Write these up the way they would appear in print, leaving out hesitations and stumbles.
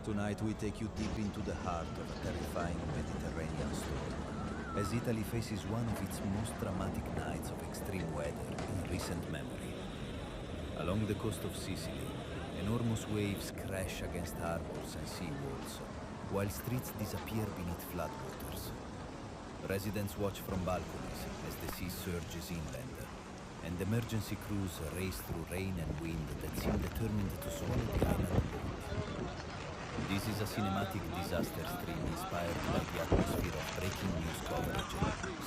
Tonight we take you deep into the heart of a terrifying Mediterranean storm, as Italy faces one of its most dramatic nights of extreme weather in recent memory. Along the coast of Sicily, enormous waves crash against harbors and seawalls, while streets disappear beneath floodwaters. Residents watch from balconies as the sea surges inland, and emergency crews race through rain and wind that seem determined to swallow the island whole. This is a cinematic disaster stream inspired by the atmosphere of breaking news coverage,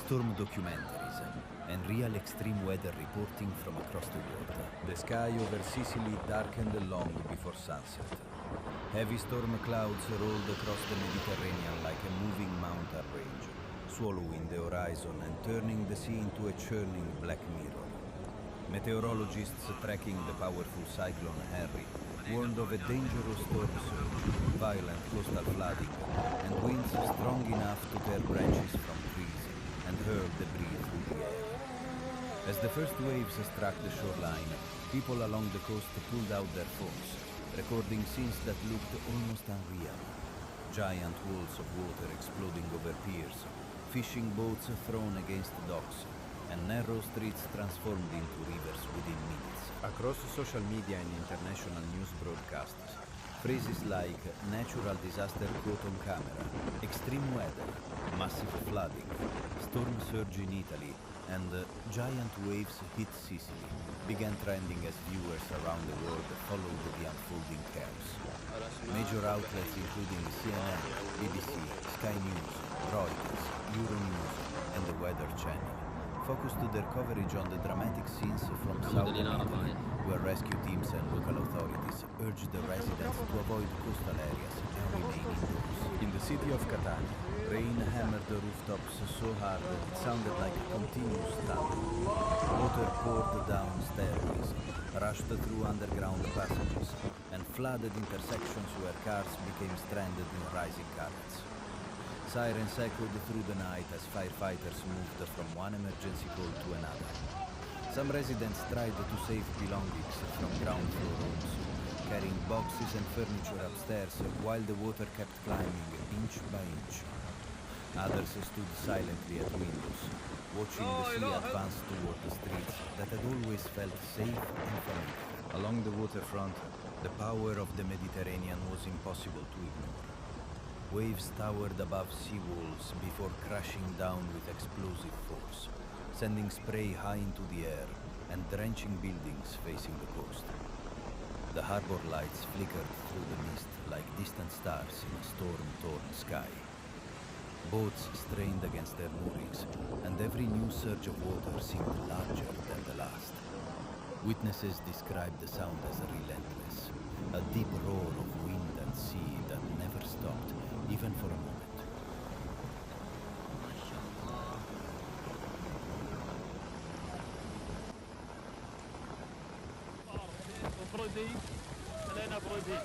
storm documentaries, and real extreme weather reporting from across the world. The sky over Sicily darkened long before sunset. Heavy storm clouds rolled across the Mediterranean like a moving mountain range, swallowing the horizon and turning the sea into a churning black mirror. Meteorologists tracking the powerful Cyclone Henry warned of a dangerous storm surge, violent coastal flooding, and winds strong enough to tear branches from trees and hurl debris through the air. As the first waves struck the shoreline, people along the coast pulled out their phones, recording scenes that looked almost unreal. Giant walls of water exploding over piers, fishing boats thrown against docks, and narrow streets transformed into rivers within minutes. Across social media and international news broadcasts, phrases like natural disaster caught on camera, extreme weather, massive flooding, storm surge in Italy, and giant waves hit Sicily began trending as viewers around the world followed the unfolding chaos. Major outlets including CNN, BBC, Sky News, Reuters, Euronews, and the Weather Channel focused their coverage on the dramatic scenes from southern Italy, where rescue teams and local authorities urged the residents to avoid coastal areas and remain indoors. In the city of Catania, rain hammered the rooftops so hard that it sounded like a continuous thunder. Water poured down stairways, rushed through underground passages, and flooded intersections where cars became stranded in rising currents. Sirens echoed through the night as firefighters moved from one emergency call to another. Some residents tried to save belongings from ground floor rooms, carrying boxes and furniture upstairs while the water kept climbing inch by inch. Others stood silently at windows, watching the sea advance toward the streets that had always felt safe and familiar. Along the waterfront, the power of the Mediterranean was impossible to ignore. Waves towered above seawalls before crashing down with explosive force, sending spray high into the air and drenching buildings facing the coast. The harbor lights flickered through the mist like distant stars in a storm-torn sky. Boats strained against their moorings, and every new surge of water seemed larger than the last. Witnesses described the sound as relentless, a deep roar of wind and sea that never stopped, even for a moment. برودي علينا برودي